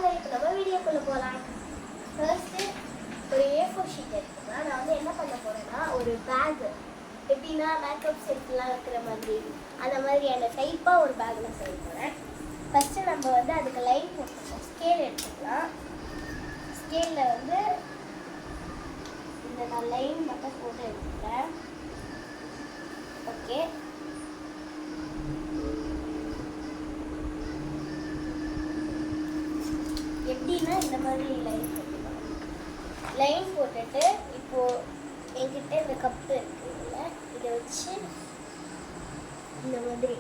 வாங்க இப்போ நம்ம வீடியோக்குள்ளே போகலாம். ஃபர்ஸ்ட்டு ஒரு A4 ஷீட் எடுத்துக்கலாம். நான் வந்து என்ன பண்ண போகிறேன்னா ஒரு பேக் எப்படின்னா மேக்கப் செட்லாம் வைக்கிற மாதிரி அந்த மாதிரியான டைப்பாக ஒரு பேக் நான் செய்ய போகிறேன். ஃபஸ்ட்டு நம்ம வந்து அதுக்கு லைன் போட்டுக்கலாம். ஸ்கேல் எடுத்துக்கலாம். ஸ்கேலில் வந்து இந்த நான் லைன் மட்டும் போட்டு எடுத்துக்கிறேன். ஓகே, எப்படின்னா இந்த மாதிரி லைன் போட்டுக்கலாம். லைன் போட்டுட்டு இப்போது என்கிட்ட இந்த கப்பு இருக்குல்ல, இதை வச்சு இந்த மாதிரி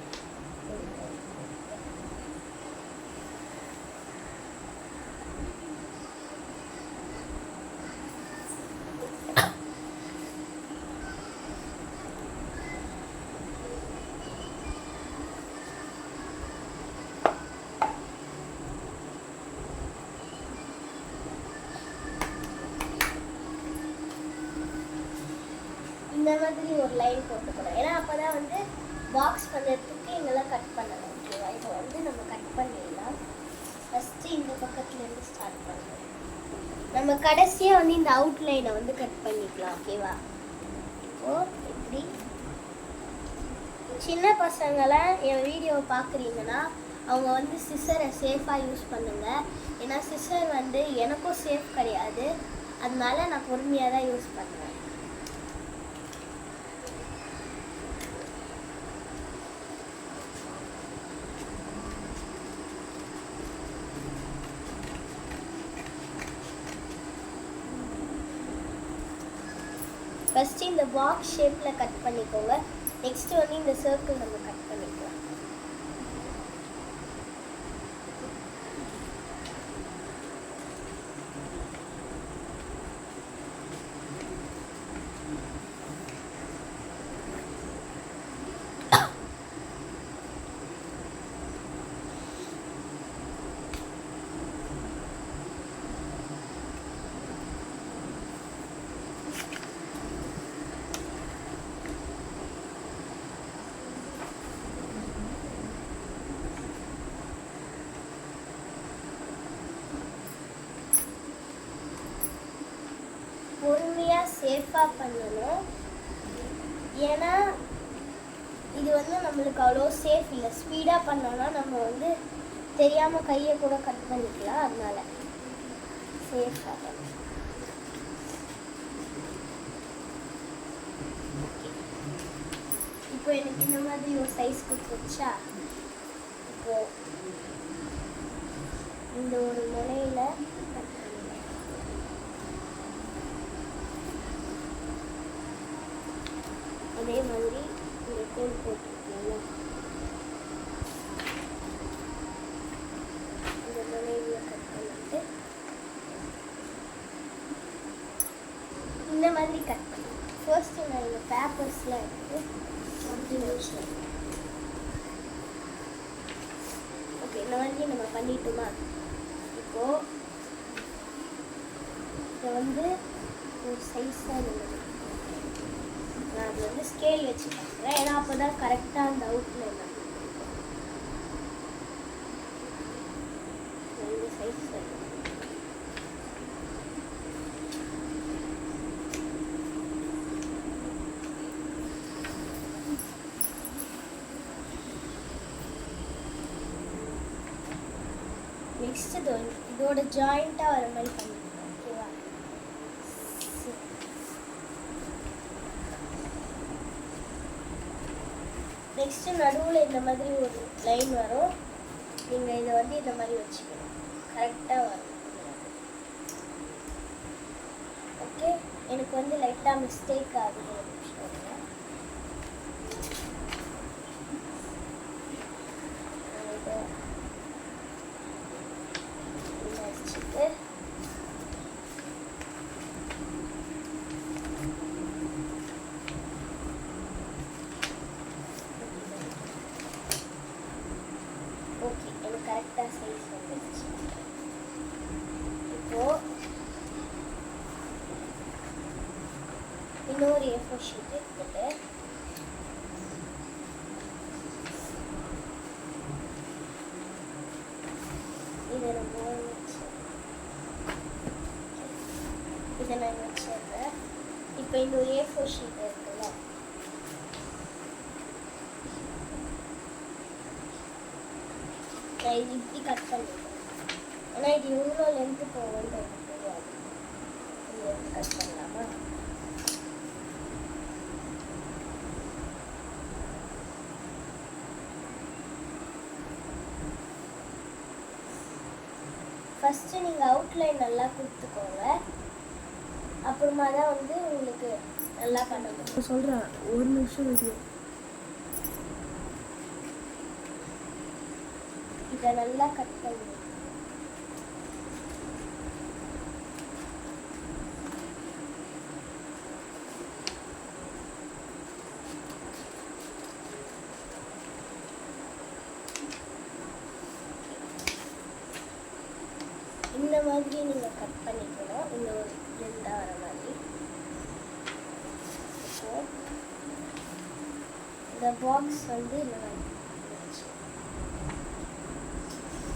இந்த மாதிரி ஒரு லைன் போட்டுக்கணும். ஏன்னா அப்போ தான் வந்து பாக்ஸ் பண்ணுறதுக்கு எங்கெல்லாம் கட் பண்ணணும். ஓகேவா, இப்போ வந்து நம்ம கட் பண்ணிடலாம். ஃபஸ்ட்டு இந்த பக்கத்துலேருந்து ஸ்டார்ட் பண்ணணும். நம்ம கடைசியாக வந்து இந்த அவுட்லைனை வந்து கட் பண்ணிக்கலாம். ஓகேவா, இப்போது இப்படி சின்ன பசங்களாம் என் வீடியோவை பார்க்குறீங்கன்னா அவங்க வந்து சிசரை சேஃபாக யூஸ் பண்ணுங்கள். ஏன்னா சிசர் வந்து எனக்கும் சேஃப் கிடையாது, அதனால நான் பொறுமையாக தான் யூஸ் பண்ணுவேன். ஃபஸ்ட்டு இந்த பாக்ஸ் ஷேப்பில் கட் பண்ணிக்கோங்க. நெக்ஸ்ட்டு வந்து இந்த சர்க்கிள் நம்ம கட் பண்ணிக்கலாம். பொறுமையாக சேஃபாக பண்ணணும். ஏன்னா இது வந்து நம்மளுக்கு அவ்வளோ சேஃப் இல்லை. ஸ்பீடாக பண்ணோன்னா நம்ம வந்து தெரியாமல் கையை கூட கட் பண்ணிக்கலாம். அதனால சேஃபாக பண்ணணும். இப்போ எனக்கு இந்த மாதிரி ஒரு சைஸ் கொடுத்துச்சா, இப்போது இந்த ஒரு முனையில் அதே மாதிரி இந்த கோல் போட்டுருக்கீங்களா, இந்த முனையில் கட் பண்ணிட்டு இந்த மாதிரி கட் பண்ணி ஃபர்ஸ்ட்டு நான் இந்த பேப்பர்ஸ்லாம் எடுத்து வச்சுருக்கேன். ஓகே, இந்த மாதிரி நம்ம பண்ணிட்டோமா. இப்போது இதை வந்து ஒரு சைஸாக நம்ம நான் அது வந்து ஸ்கேல் வச்சு பண்ணுறேன். ஏன்னா அப்போ தான் கரெக்டாக அந்த அவுட்லைன் இந்த சைஸ் நெக்ஸ்ட் இதோட ஜாயிண்ட்டாக வர மாதிரி பண்ணிக்கலாம். ஓகேவா, நெக்ஸ்ட்டு நடுவில் இந்த மாதிரி ஒரு லைன் வரும். நீங்கள் இதை வந்து இந்த மாதிரி வச்சுக்கணும், கரெக்டாக வரும். ஓகே, எனக்கு வந்து லைட்டாக மிஸ்டேக் ஆகுது. ஒரு நிமிஷம் வச்சுட்டு ஓகே, எனக்கு கரெக்டாக சைஸ் வந்துடுச்சு. இப்போது இன்னொரு A4 ஷீட் எடுத்துட்டு இதை நம்ம இதை நான் வச்சிடுறேன். இப்போ இன்னொரு A4 ஷீட் இருக்குல்ல, நான் இது இப்படி கட் பண்ணிக்கிறேன். ஆனால் இது எவ்வளோ லென்த்து போகும்னு எனக்கு தெரியாது. இது கட் பண்ணலாமா? ஃபஸ்ட்டு நீங்கள் அவுட்லைன் நல்லா கொடுத்துக்கோங்க, அப்புறமா தான் வந்து உங்களுக்கு நல்லா பண்ண முடியும். சொல்கிறேன், ஒரு நிமிஷம் வீடியோ. இதை நல்லா கட் பண்ணி இந்த மாதிரி நீங்கள் கட் பண்ணிக்கணும். இந்த ஒரு ரெண்டாக வர மாதிரி. இந்த பாக்ஸ் வந்து இந்த மாதிரி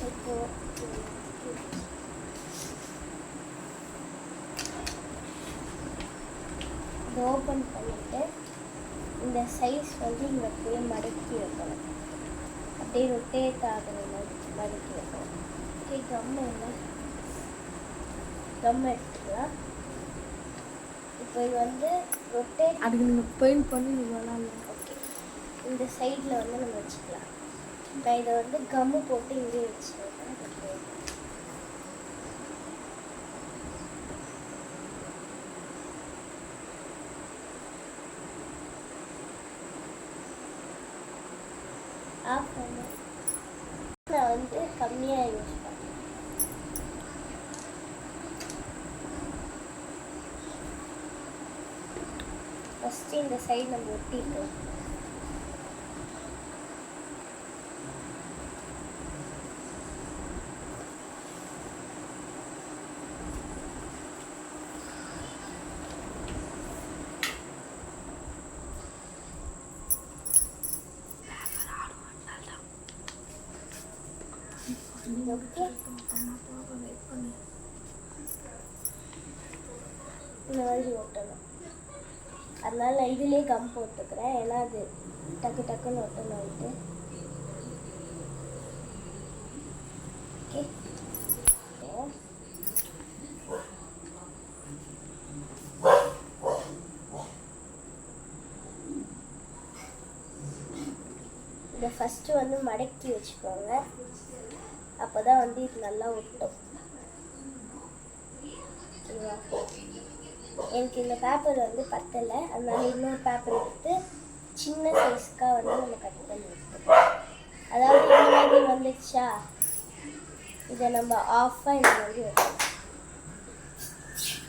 இப்போ இதை ஓப்பன் பண்ணிட்டு இந்த சைஸ் வந்து இங்கே அப்படியே மடக்கி வைக்கணும். அப்படியே ரொட்டேட் ஆகுற மாதிரி மடக்கி வைக்கணும். ஓகே, கம் எடுத்துக்கலாம். இப்போ இது வந்து ரொட்டேட் அதுக்கு நீங்கள் பெயிண்ட் பண்ணி நீங்கள் விளாட்லாம். ஓகே, இந்த சைடில் வந்து நம்ம வச்சுக்கலாம். நான் இதை வந்து கம்மு போட்டு இங்கே வச்சுருக்கேன். ஆஃப் பண்ண நான் வந்து கம்மியாக யூஸ் பண்ணேன். ஃபஸ்ட்டு இந்த சைடு நம்ம ஒட்டிக்கலாம். ஓகே, இந்த மாதிரி ஒட்டணும். அதனால நான் இதுலேயே கம் போட்டுக்கிறேன், ஏன்னா அது டக்கு டக்குன்னு ஒட்டணும்ட்டு. ஓகே, இதை ஃபஸ்ட்டு வந்து மடக்கி வச்சுக்கோங்க, அப்போ தான் வந்து இது நல்லா ஒட்டும். எனக்கு இந்த பேப்பர் வந்து பத்தலை, அதனால இன்னொரு பேப்பர் எடுத்து சின்ன சைஸ்க்காக வந்து நம்ம கட் பண்ணி எடுத்துக்கலாம். அதாவது இந்த மாதிரி வந்துச்சா, இதை நம்ம ஆஃபாக இந்த மாதிரி வைக்கணும்.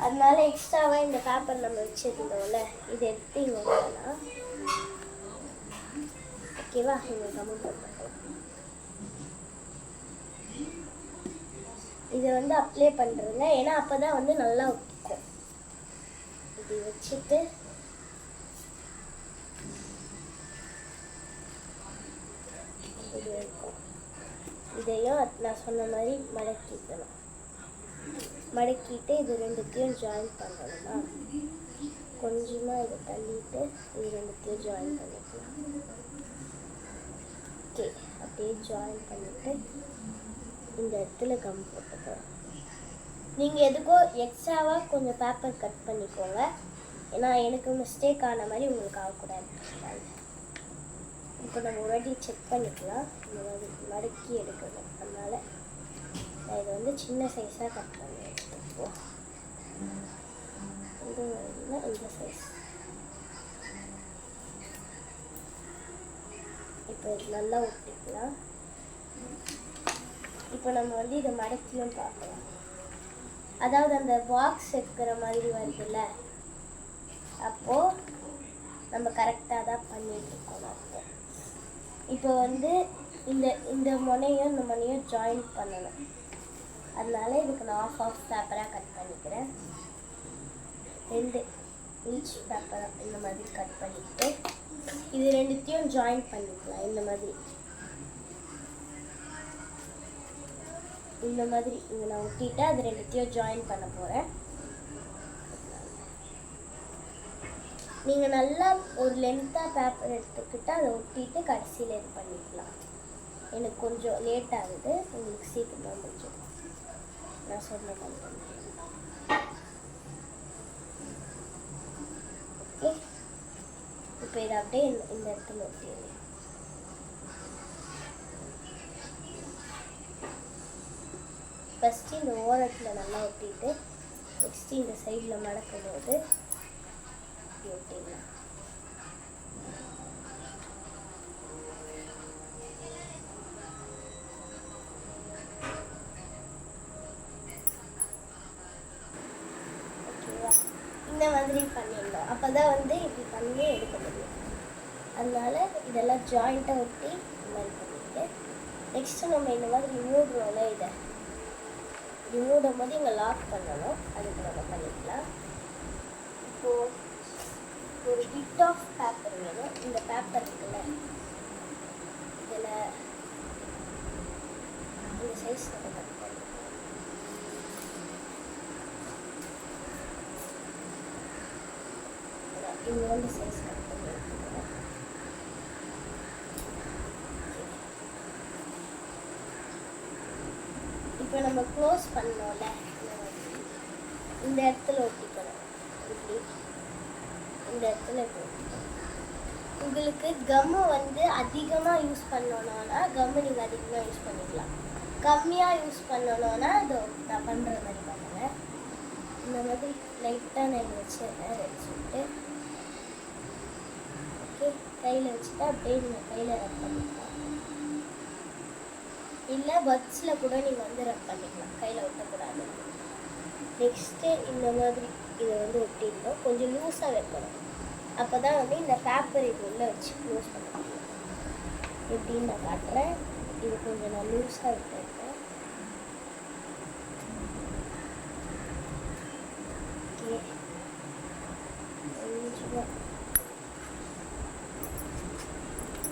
அதனால எக்ஸ்ட்ராவாக இந்த பேப்பர் நம்ம வச்சுருந்தோம்ல, இதை எடுத்து இங்கே வைக்கலாம். ஓகேவா? இங்கே கம்மி போட்டுக்கலாம். இதை வந்து அப்ளை பண்ணுறதுங்க, ஏன்னா அப்போ தான் வந்து நல்லா ஒட்டிக்கும். இப்படி வச்சுட்டு இது இருக்கும். இதையும் நான் சொன்ன மாதிரி மடக்கிக்கணும். மடக்கிட்டு இது ரெண்டுத்தையும் ஜாயின் பண்ணணுமா, கொஞ்சமாக இதை தள்ளிட்டு இது ரெண்டுத்தையும் ஜாயின் பண்ணிக்கலாம். ஓகே, அப்படியே ஜாயின் பண்ணிவிட்டு இந்த இடத்துல கம் போட்டுக்கலாம். நீங்கள் எதுக்கோ எக்ஸ்ட்ராவாக கொஞ்சம் பேப்பர் கட் பண்ணிக்கோங்க, ஏன்னா எனக்கு மிஸ்டேக் ஆன மாதிரி உங்களுக்கு ஆகக்கூடாது. இப்போ நம்ம ஒரு வாட்டி செக் பண்ணிக்கலாம். இந்த மாதிரி மடக்கி எடுக்கணும், அதனால் நான் இதை வந்து சின்ன சைஸாக கட் பண்ணி எடுத்துப்போம். இந்த சைஸ். இப்போ இது நல்லா ஒட்டிக்கலாம். இப்போ நம்ம வந்து இதை மடக்கியும் பார்க்கலாம். அதாவது அந்த பாக்ஸ் இருக்கிற மாதிரி வருதுல்ல, அப்போது நம்ம கரெக்டாக தான் பண்ணிட்டுருக்கோம். அப்போ இப்போ வந்து இந்த முனையும் இந்த முனையும் ஜாயின் பண்ணணும். அதனால இதுக்கு நான் ஆஃப் பேப்பராக கட் பண்ணிக்கிறேன். 2 இன்ச் பேப்பராக இந்த மாதிரி கட் பண்ணிவிட்டு இது ரெண்டுத்தையும் ஜாயின் பண்ணிக்கலாம். இந்த மாதிரி இங்கே நான் ஒட்டிட்டு அது ரெண்டுத்தையும் ஜாயின் பண்ண போகிறேன். நீங்கள் நல்லா ஒரு லென்த்தாக பேப்பர் எடுத்துக்கிட்டு அதை ஒட்டிட்டு கடைசியில் இது பண்ணிக்கலாம். எனக்கு கொஞ்சம் லேட் ஆகுது, உங்களுக்கு சீக்கிரமாக முடிஞ்சிடும். நான் சொன்ன பண்ணுறேன். ஓகே, இப்போ இதை அப்படியே இந்த இடத்துல ஒட்டிடுங்க. ஃபஸ்ட்டு இந்த ஓரத்தில் நல்லா ஒட்டிட்டு நெக்ஸ்ட்டு இந்த சைடில் மடக்கும் போது இப்படி ஒட்டிடலாம். ஓகேவா? இந்த மாதிரி பண்ணிடணும். அப்போ தான் வந்து இப்படி பண்ணி எடுக்க முடியும். அதனால இதெல்லாம் ஜாயிண்ட்டாக ஒட்டி இந்த மாதிரி பண்ணிட்டு நெக்ஸ்ட்டு நம்ம இந்த மாதிரி மூடுறோம்ல, இதை இப்படி மூடும் போது இங்கே லாக் பண்ணணும். அதுக்கு நம்ம பண்ணிக்கலாம். இப்போது ஒரு பிட் ஆஃப் பேப்பர் வேணும். இந்த பேப்பர் இருக்குல்ல, இதில் இந்த சைஸ் நம்ம கட் பண்ணிக்கலாம். இங்கே வந்து சைஸ் கட் பண்ணி எடுத்துக்கலாம். இப்போ நம்ம க்ளோஸ் பண்ணோம்ல, இந்த இடத்துல ஒட்டிக்கணும். இப்படி இந்த இடத்துல இப்படி ஒட்டிக்கணும். உங்களுக்கு கம்மு வந்து அதிகமாக யூஸ் பண்ணணும்னா கம்மு நீங்கள் அதிகமாக யூஸ் பண்ணிக்கலாம். கம்மியாக யூஸ் பண்ணணும்னா இதோ நான் பண்ணுற மாதிரி பண்ணுங்கள். இந்த மாதிரி லைட்டாக நான் வச்சுருக்கேன். வச்சுட்டு ஓகே, கையில் வச்சுட்டு அப்படியே நீங்கள் கையில் ரப் பண்ணிக்கலாம். இல்லை பட்ஸில் கூட நீங்கள் வந்து ரப் பண்ணிக்கலாம், கையில் ஒட்டக்கூடாது. நெக்ஸ்ட்டு இந்த மாதிரி இதை வந்து ஒட்டிடணும். கொஞ்சம் லூஸாக வைக்கணும். அப்போ தான் வந்து இந்த பேப்பர் இது உள்ளே வச்சு க்ளோஸ் பண்ண முடியும். எப்படின்னு நான் காட்டுறேன். இது கொஞ்சம் நான் லூஸாக விட்டுருக்கேன். ஓகே,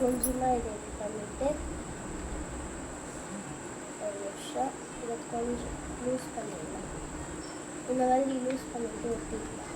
கொஞ்சமாக இதை இது பண்ணிவிட்டு ஒரு நிமிஷம் இதை கொஞ்சம் லூஸ் பண்ணிடலாம். இந்த மாதிரி லூஸ் பண்ணிவிட்டு ஒட்டிக்கலாம்.